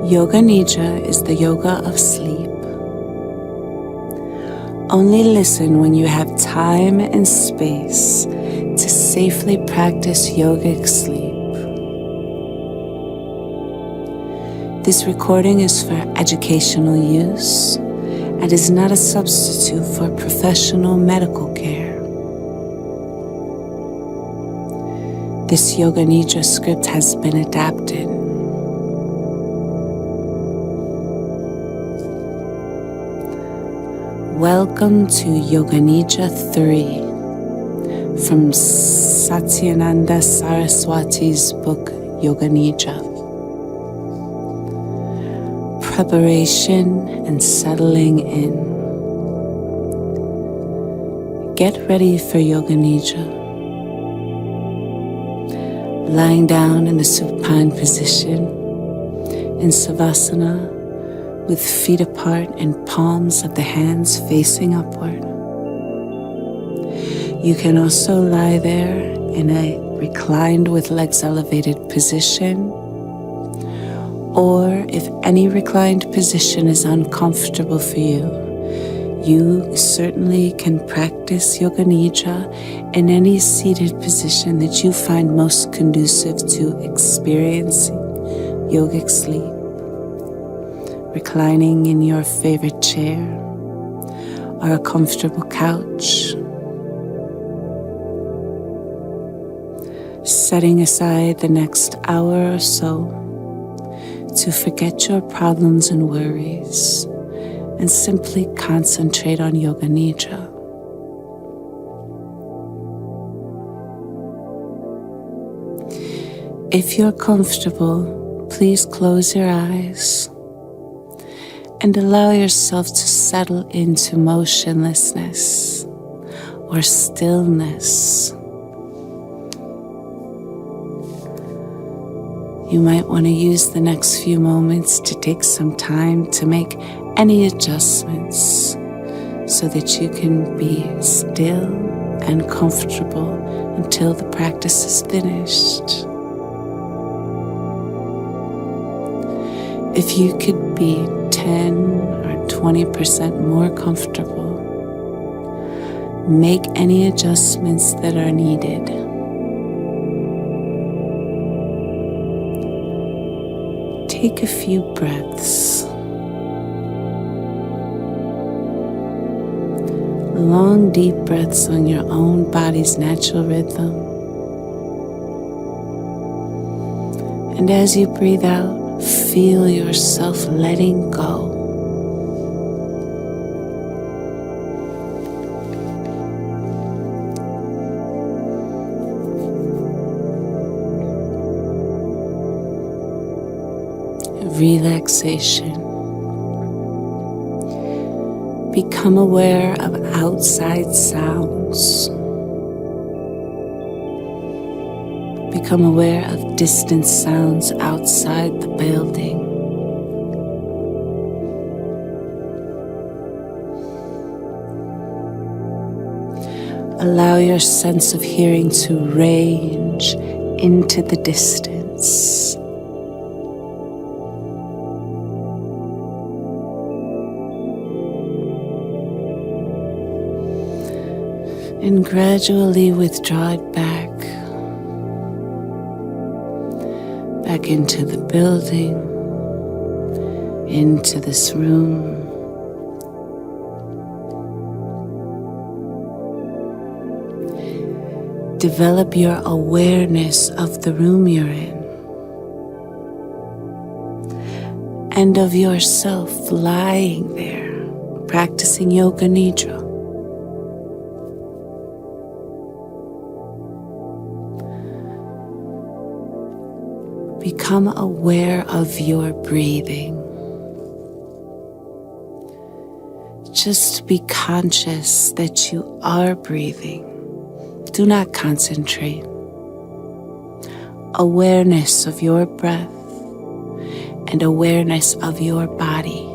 Yoga Nidra is the yoga of sleep. Only listen when you have time and space to safely practice yogic sleep. This recording is for educational use and is not a substitute for professional medical care. This Yoga Nidra script has been adapted. Welcome to Yoga Nidra 3 from Satyananda Saraswati's book Yoga Nidra. Preparation and settling in. Get ready for Yoga Nidra. Lying down in the supine position in Savasana with feet apart and palms of the hands facing upward. You can also lie there in a reclined with legs elevated position, or if any reclined position is uncomfortable for you, you certainly can practice Yoga Nidra in any seated position that you find most conducive to experiencing yogic sleep. Reclining in your favorite chair or a comfortable couch. Setting aside the next hour or so to forget your problems and worries and simply concentrate on Yoga Nidra. If you're comfortable, please close your eyes and allow yourself to settle into motionlessness or stillness. You might want to use the next few moments to take some time to make any adjustments so that you can be still and comfortable until the practice is finished. If you could be 10 or 20% more comfortable, make any adjustments that are needed. Take a few breaths. Long, deep breaths on your own body's natural rhythm. And as you breathe out, feel yourself letting go. Relaxation. Become aware of outside sounds. Become aware of distant sounds outside the building. Allow your sense of hearing to range into the distance. And gradually withdraw it back into the building, into this room. Develop your awareness of the room you're in and of yourself lying there, practicing Yoga Nidra. Become aware of your breathing. Just be conscious that you are breathing. Do not concentrate. Awareness of your breath and awareness of your body.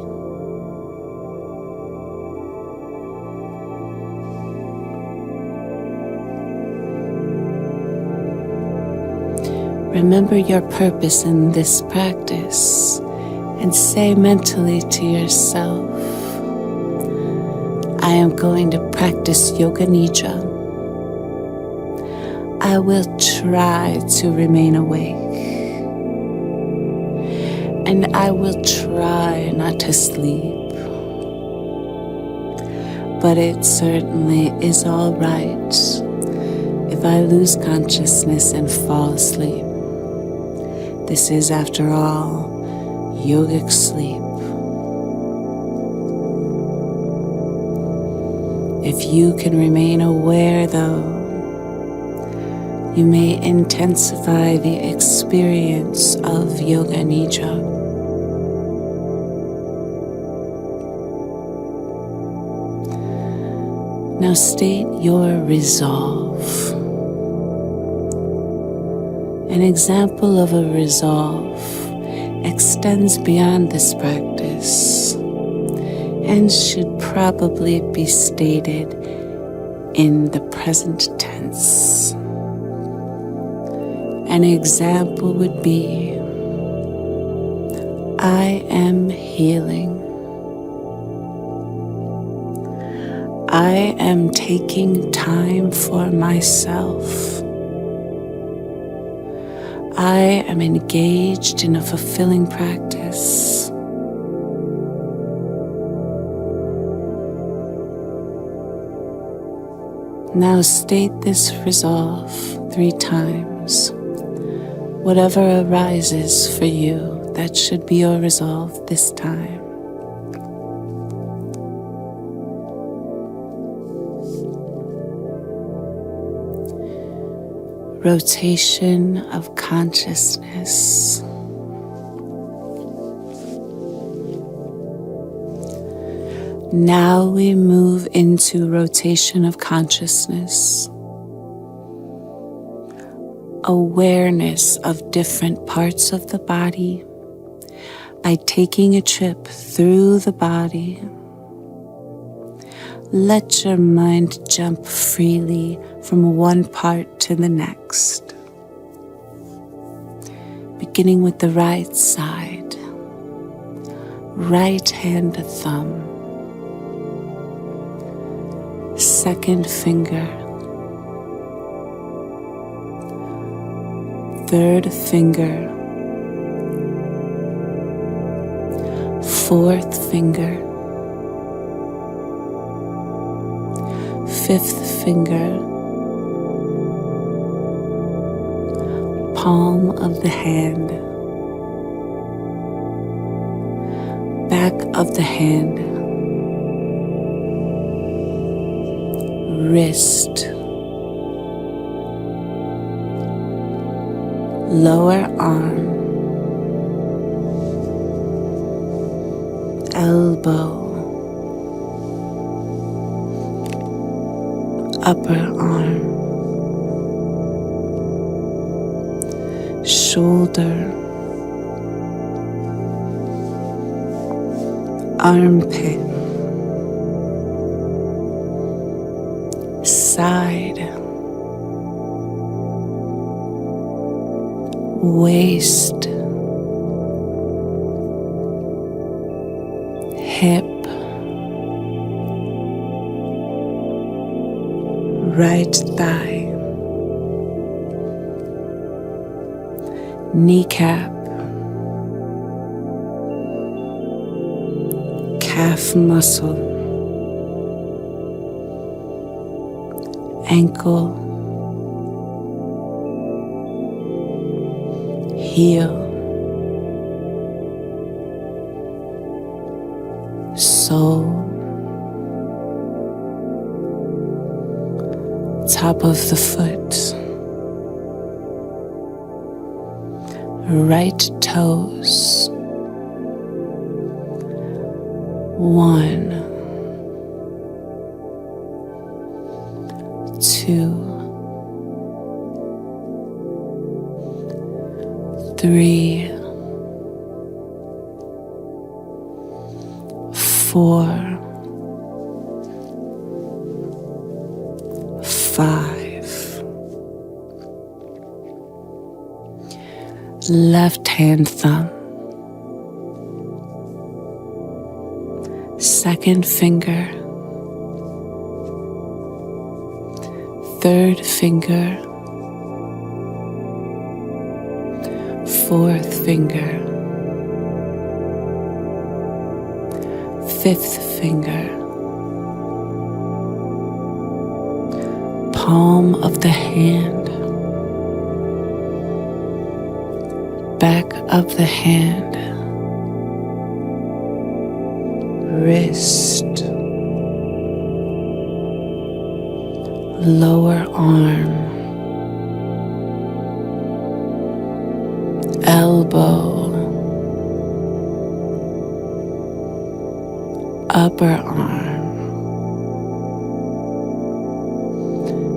Remember your purpose in this practice and say mentally to yourself, I am going to practice Yoga Nidra. I will try to remain awake, and I will try not to sleep. But it certainly is all right if I lose consciousness and fall asleep. This is, after all, yogic sleep. If you can remain aware, though, you may intensify the experience of Yoga Nidra. Now state your resolve. An example of a resolve extends beyond this practice and should probably be stated in the present tense. An example would be, I am healing. I am taking time for myself. I am engaged in a fulfilling practice. Now state this resolve 3 times. Whatever arises for you, that should be your resolve this time. Rotation of consciousness. Now we move into rotation of consciousness. Awareness of different parts of the body by taking a trip through the body. Let your mind jump freely from one part to the next. Beginning with the right side, right hand to thumb, second finger, third finger, fourth finger, fifth finger, palm of the hand, back of the hand, wrist, lower arm, elbow, upper arm, shoulder, armpit, side, waist, hip, right thigh, kneecap, calf muscle, ankle, heel, sole, top of the foot, right toes, 1, 2, 3, 4, 5. Left hand thumb, second finger, third finger, fourth finger, fifth finger, palm of the hand, back of the hand, wrist, lower arm, elbow, upper arm,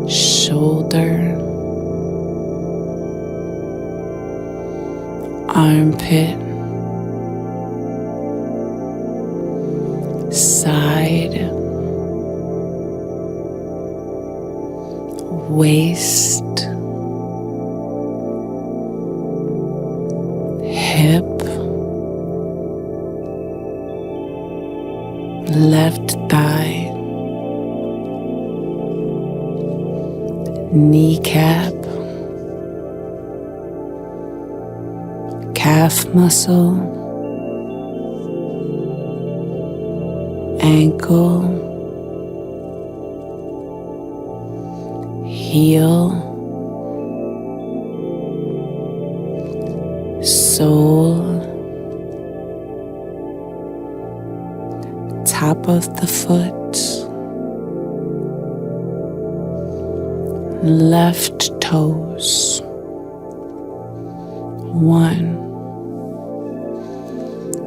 shoulder, armpit, side, waist, hip, left thigh, kneecap, calf muscle, ankle, heel, sole, top of the foot, left toes, 1,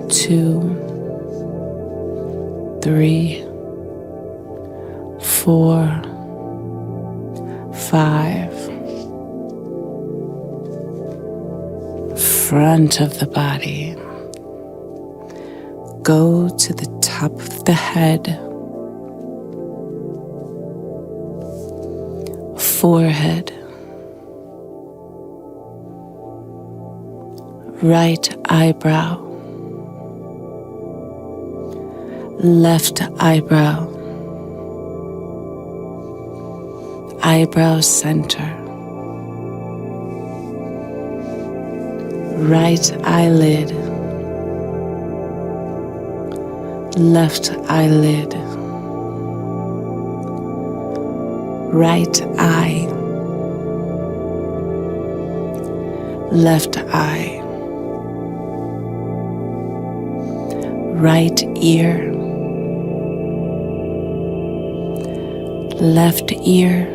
2, 3, 4, 5, front of the body, go to the top of the head, forehead, right eyebrow, left eyebrow, eyebrow center, right eyelid, left eyelid, right eye, left eye, right ear, left ear,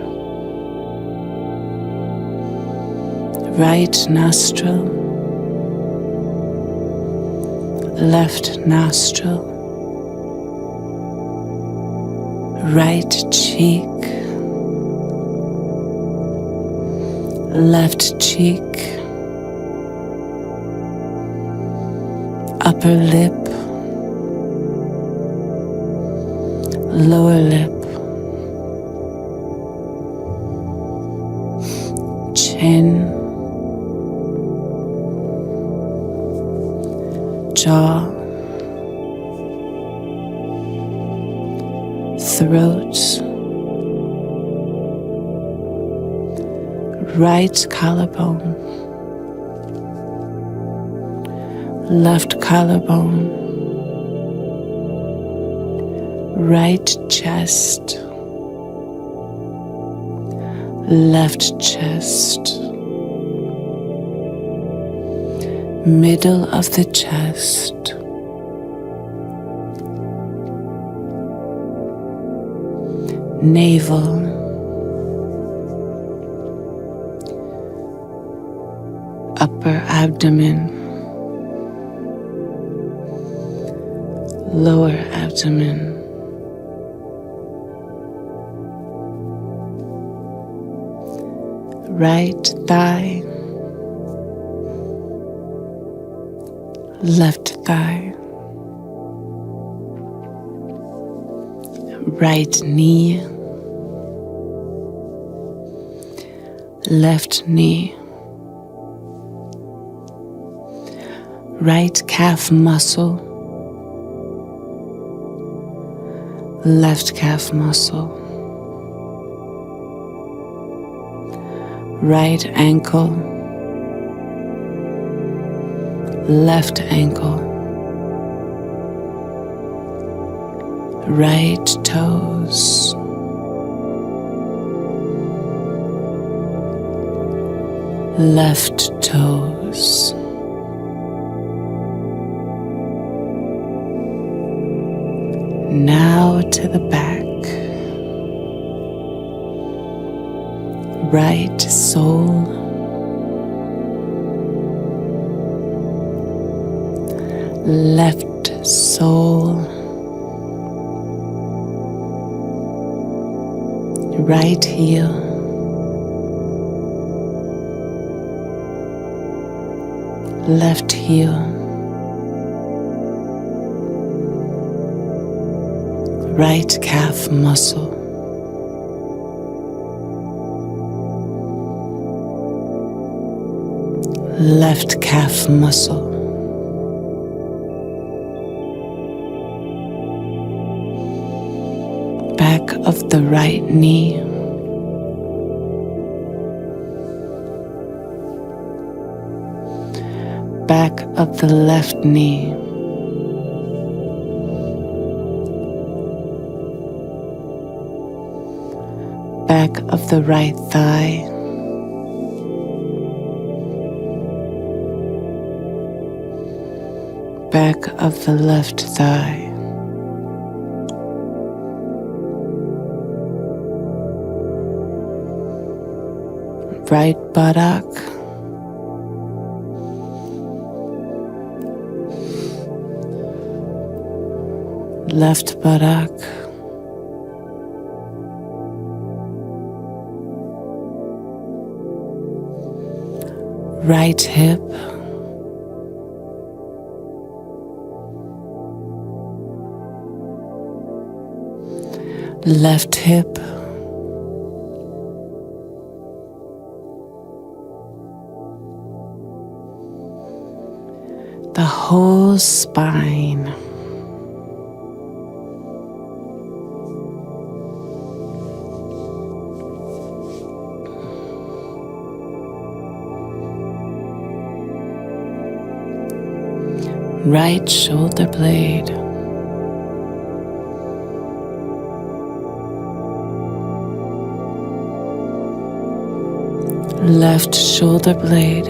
right nostril, left nostril, right cheek, left cheek, upper lip, lower lip, chin, jaw, throat, right collarbone, left collarbone, right chest, left chest, middle of the chest, navel, upper abdomen, lower abdomen, right thigh, left thigh, right knee, left knee, right calf muscle, left calf muscle, right ankle, left ankle, right toes, left toes, now to the back, right sole, left sole, right heel, left heel, right calf muscle, left calf muscle, back of the right knee, back of the left knee, back of the right thigh, back of the left thigh, right buttock, left buttock, right hip, left hip, the whole spine, right shoulder blade, left shoulder blade,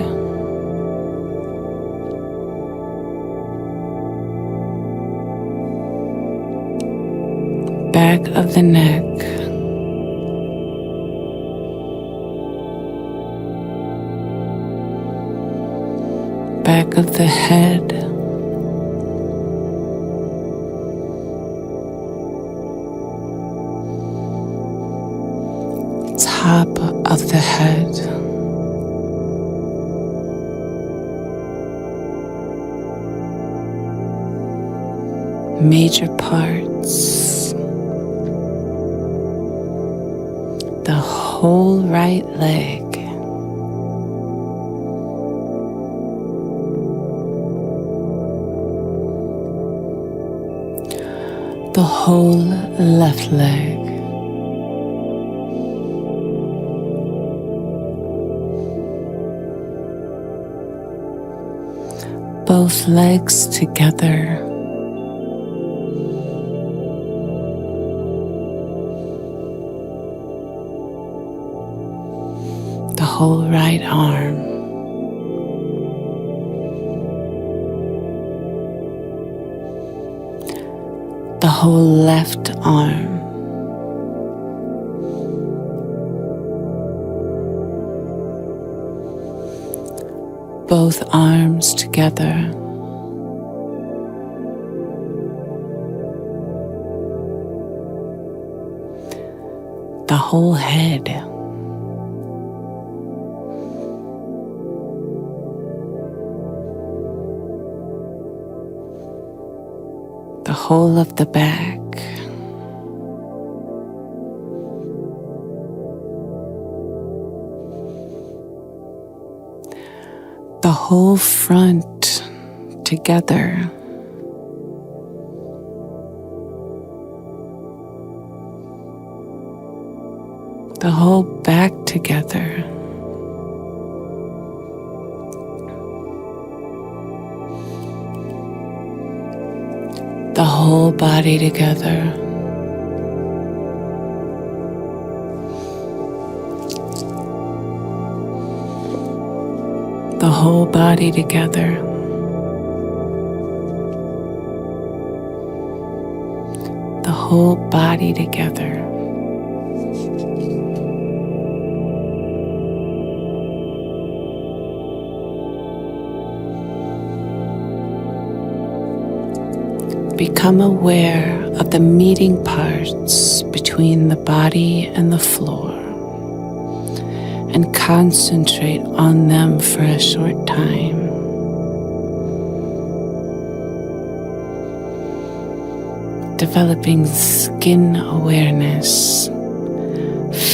back of the neck, back of the head, top of the head, major parts, the whole right leg, the whole left leg, both legs together, the whole right arm, the whole left arm, both arms together, the whole head, the whole of the back, the whole front together, the whole back together. The whole body together. The whole body together. The whole body together. Become aware of the meeting parts between the body and the floor, and concentrate on them for a short time. Developing skin awareness.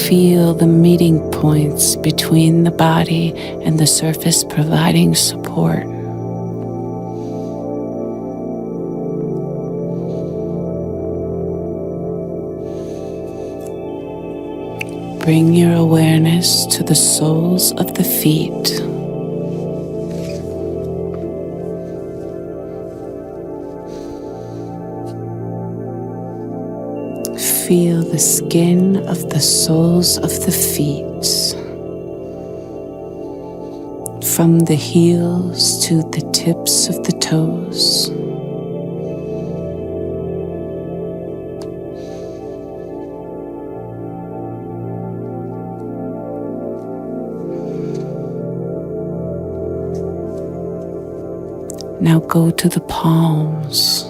Feel the meeting points between the body and the surface providing support. Bring your awareness to the soles of the feet. Feel the skin of the soles of the feet, from the heels to the tips of the toes. Now go to the palms.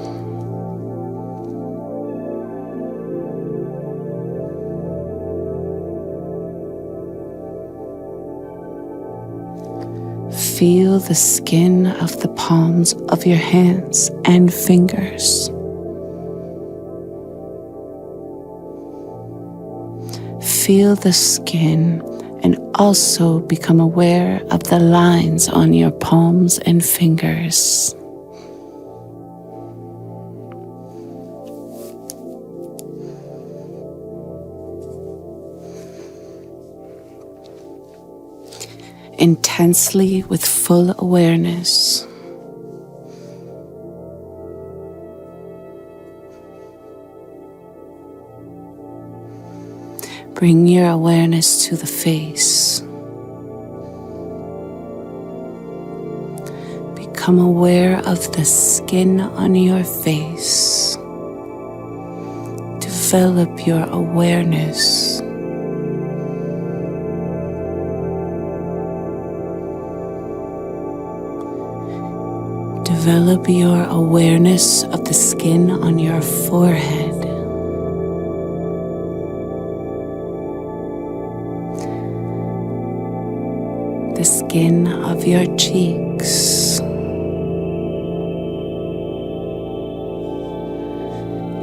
Feel the skin of the palms of your hands and fingers. Feel the skin and also become aware of the lines on your palms and fingers. Intensely with full awareness. Bring your awareness to the face. Become aware of the skin on your face. Develop your awareness. Develop your awareness of the skin on your forehead. The skin of your cheeks.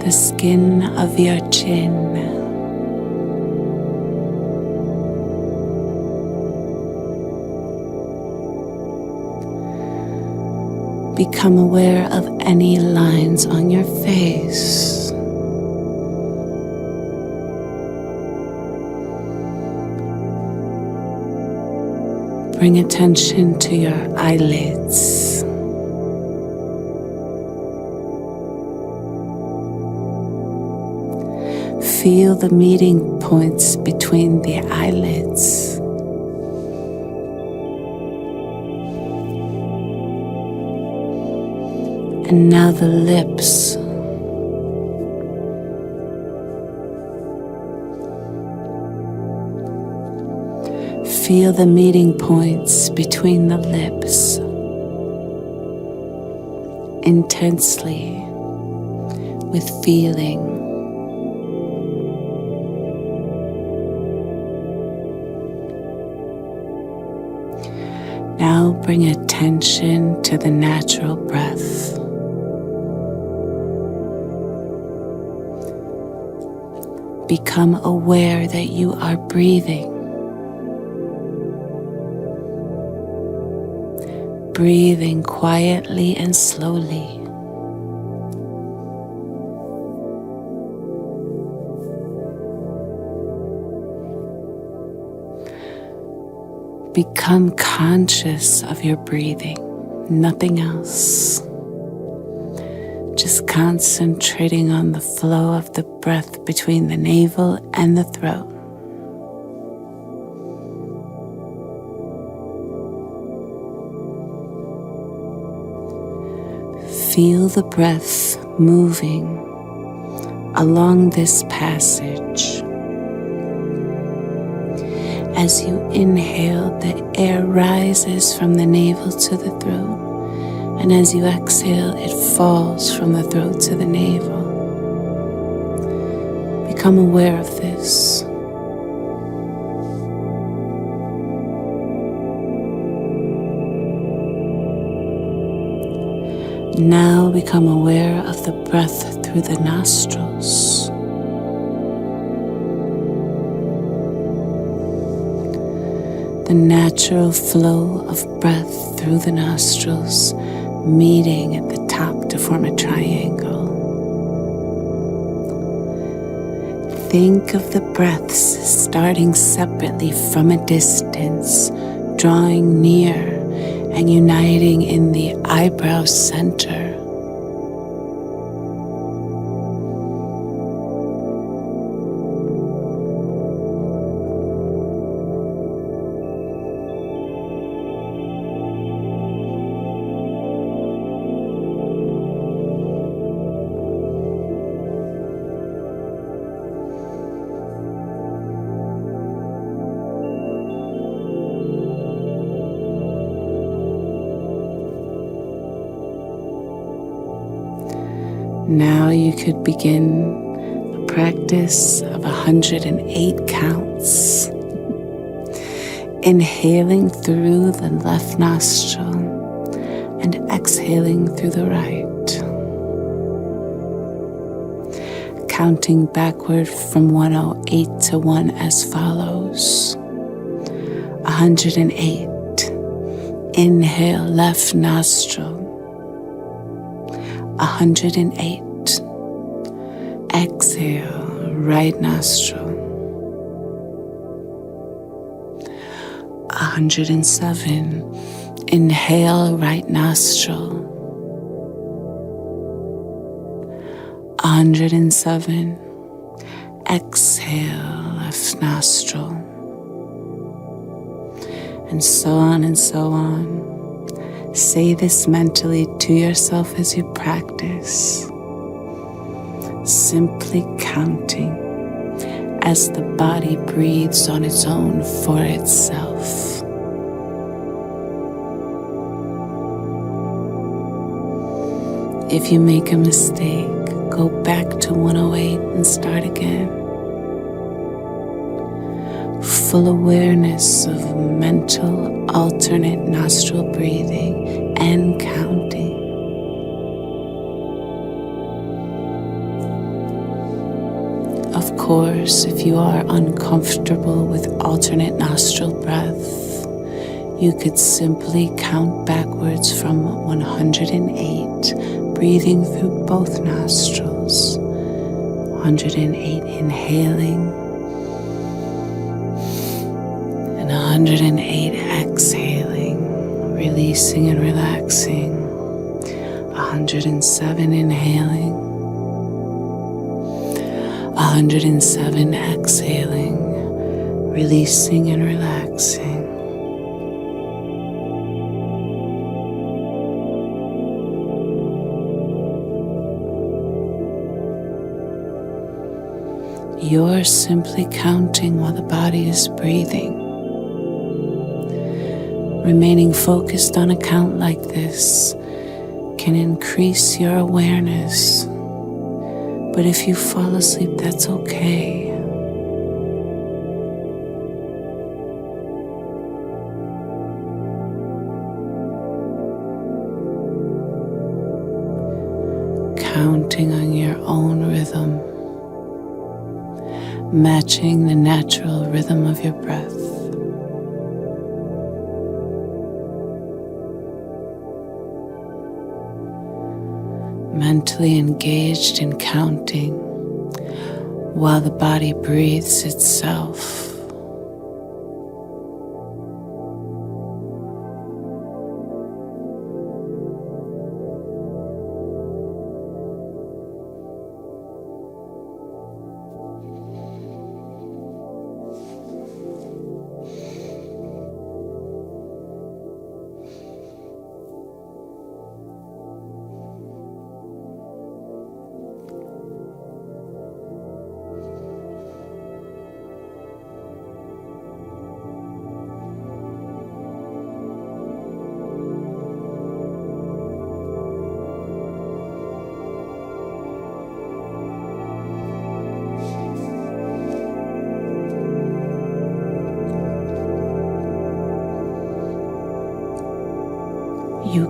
The skin of your chin. Become aware of any lines on your face. Bring attention to your eyelids. Feel the meeting points between the eyelids. And now the lips. Feel the meeting points between the lips. Intensely, with feeling. Now bring attention to the natural breath. Become aware that you are breathing. Breathing quietly and slowly. Become conscious of your breathing, nothing else. Just concentrating on the flow of the breath between the navel and the throat. Feel the breath moving along this passage. As you inhale, the air rises from the navel to the throat, and as you exhale, it falls from the throat to the navel. Become aware of this. Now become aware of the breath through the nostrils. The natural flow of breath through the nostrils, meeting at the top to form a triangle. Think of the breaths starting separately from a distance, drawing near and uniting in the eyebrow center. Now you could begin a practice of 108 counts. Inhaling through the left nostril and exhaling through the right. Counting backward from 108 to 1 as follows. 108. Inhale left nostril. 108. Exhale, right nostril. 107. Inhale, right nostril. 107. Exhale, left nostril. And so on and so on. Say this mentally to yourself as you practice, simply counting as the body breathes on its own for itself. If you make a mistake, go back to 108 and start again. Full awareness of mental alternate nostril breathing and counting. Of course, if you are uncomfortable with alternate nostril breath, you could simply count backwards from 108, breathing through both nostrils. 108 inhaling, and 108 exhaling, releasing and relaxing. 107 inhaling, 107 exhaling, releasing and relaxing. You're simply counting while the body is breathing. Remaining focused on a count like this can increase your awareness. But if you fall asleep, that's okay. Counting on your own rhythm, matching the natural rhythm of your breath. Mentally engaged in counting while the body breathes itself.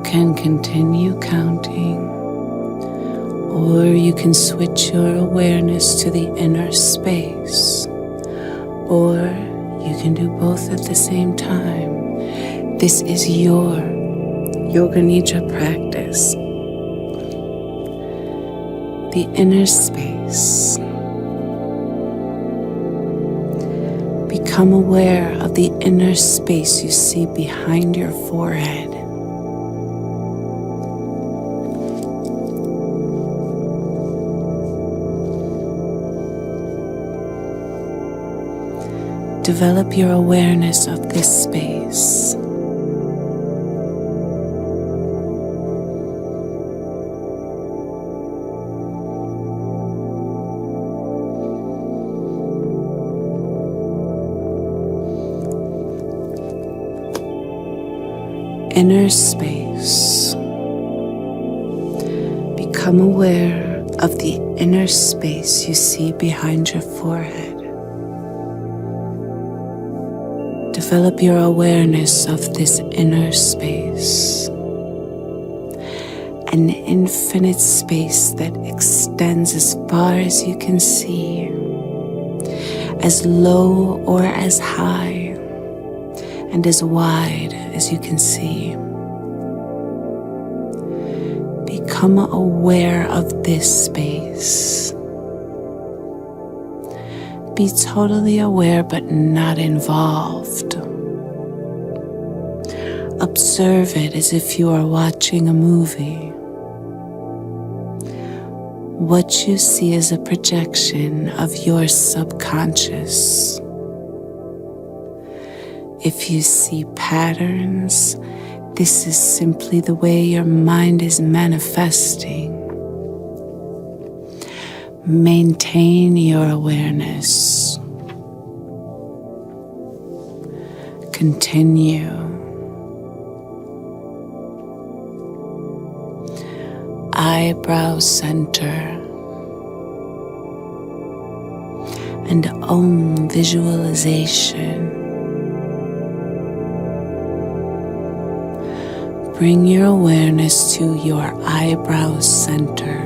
can continue counting, or you can switch your awareness to the inner space, or you can do both at the same time. This is your Yoga Nidra practice. The inner space. Become aware of the inner space you see behind your forehead. Develop your awareness of this space. Inner space. Become aware of the inner space you see behind your forehead. Develop your awareness of this inner space. An infinite space that extends as far as you can see, as low or as high, and as wide as you can see. Become aware of this space. Be totally aware but not involved. Observe it as if you are watching a movie. What you see is a projection of your subconscious. If you see patterns, this is simply the way your mind is manifesting. Maintain your awareness. Continue. Eyebrow center and Om visualization. Bring your awareness to your eyebrow center.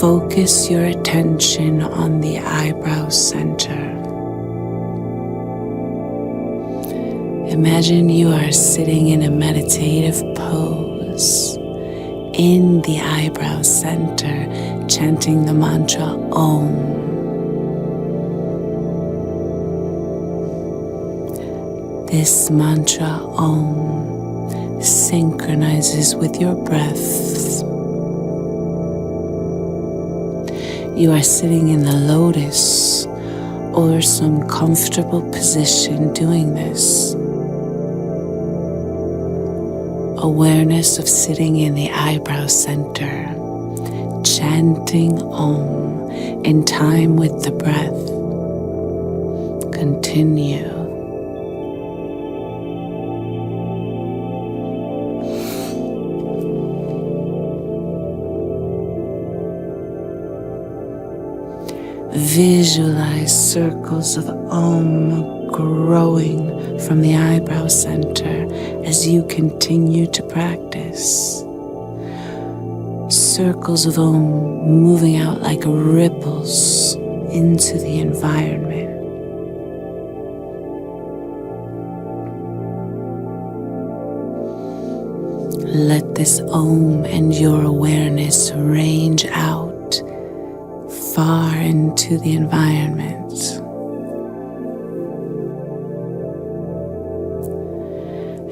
Focus your attention on the eyebrow center. Imagine you are sitting in a meditative pose in the eyebrow center, chanting the mantra Om. This mantra Om synchronizes with your breath. You are sitting in the lotus or some comfortable position doing this. Awareness of sitting in the eyebrow center, chanting Om in time with the breath. Continue. Visualize circles of Om growing from the eyebrow center as you continue to practice. Circles of Om moving out like ripples into the environment. Let this Om and your awareness range out far into the environment.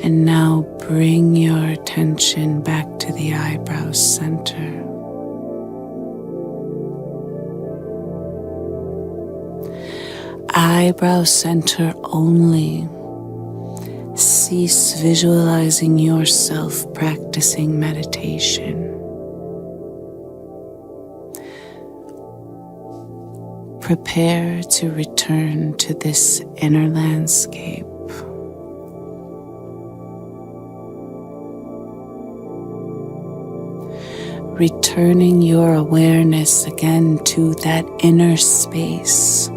And now bring your attention back to the eyebrow center. Eyebrow center only. Cease visualizing yourself practicing meditation. Prepare to return to this inner landscape. Returning your awareness again to that inner space.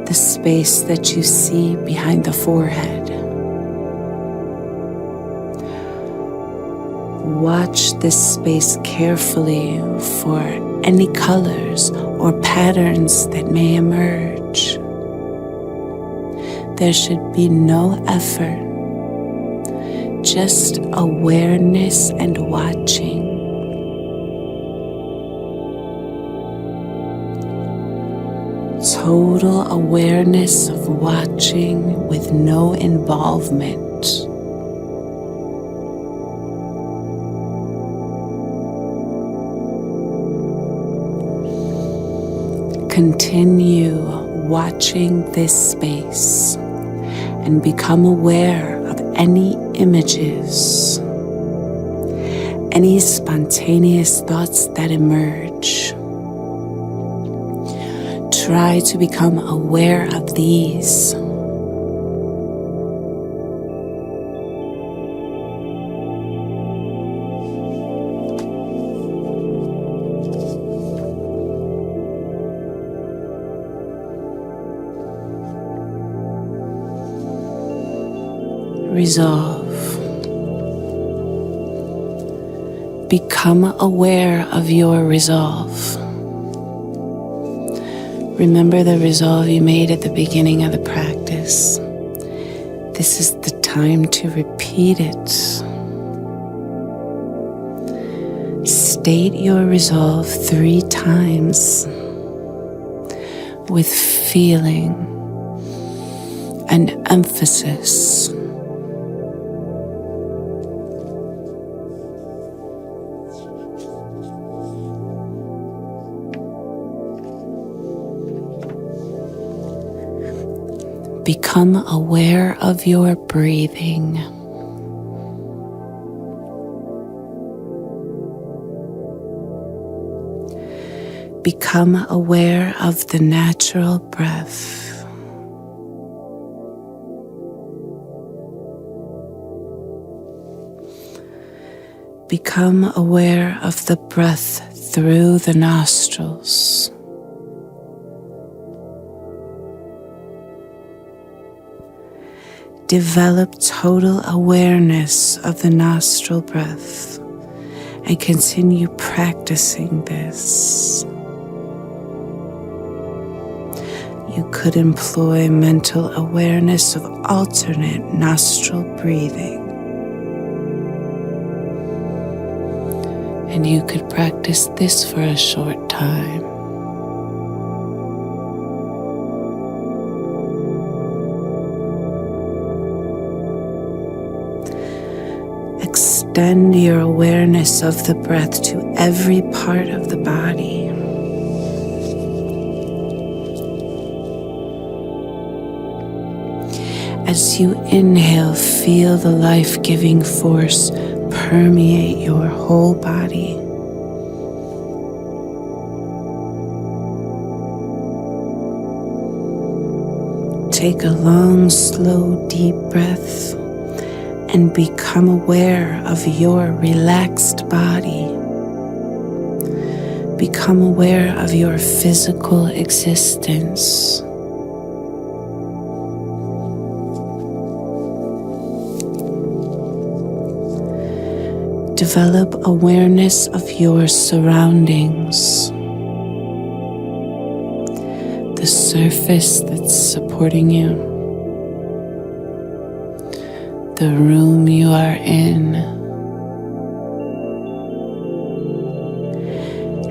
the space that you see behind the forehead. Watch this space carefully for any colors or patterns that may emerge. There should be no effort, just awareness and watching. Total awareness of watching with no involvement. Continue watching this space and become aware of any images, any spontaneous thoughts that emerge. Try to become aware of these. Resolve. Become aware of your resolve. Remember the resolve you made at the beginning of the practice. This is the time to repeat it. State your resolve 3 times with feeling and emphasis. Become aware of your breathing. Become aware of the natural breath. Become aware of the breath through the nostrils. Develop total awareness of the nostril breath and continue practicing this. You could employ mental awareness of alternate nostril breathing. And you could practice this for a short time. Extend your awareness of the breath to every part of the body. As you inhale, feel the life-giving force permeate your whole body. Take a long, slow, deep breath and become aware of your relaxed body. Become aware of your physical existence. Develop awareness of your surroundings. The surface that's supporting you. The room you are in.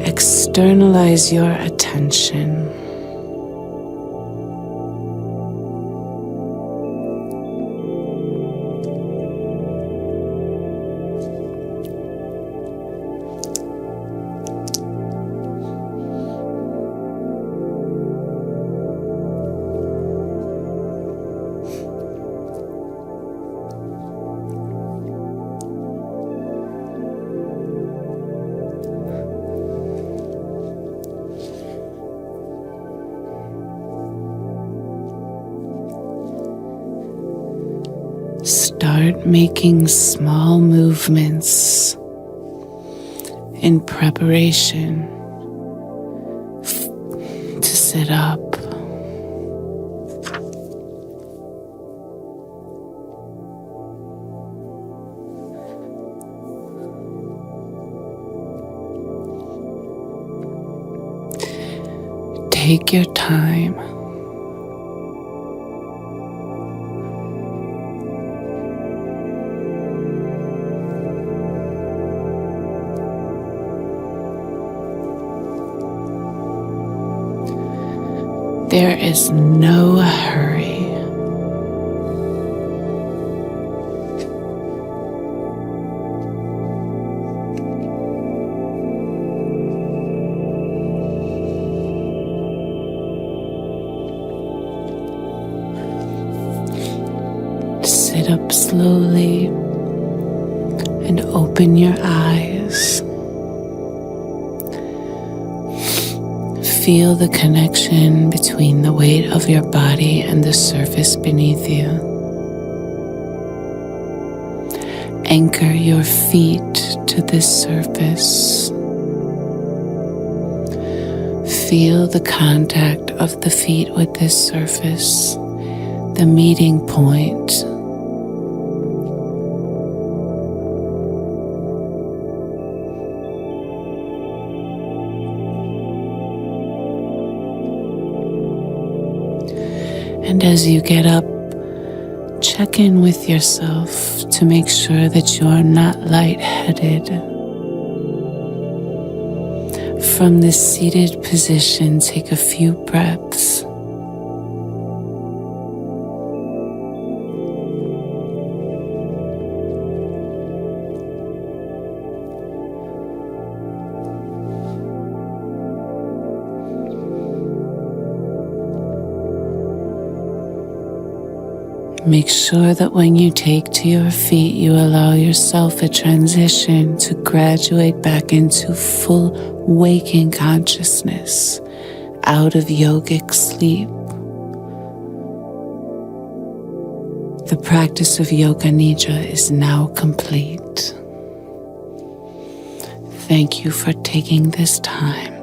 Externalize your attention. Start making small movements in preparation to sit up. take your time. There is no hurry. Sit up slowly and open your eyes. Feel the connection between the weight of your body and the surface beneath you. Anchor your feet to this surface. Feel the contact of the feet with this surface, the meeting point. And as you get up, check in with yourself to make sure that you are not lightheaded. From this seated position, take a few breaths. Make sure that when you take to your feet, you allow yourself a transition to graduate back into full waking consciousness out of yogic sleep. The practice of Yoga Nidra is now complete. Thank you for taking this time.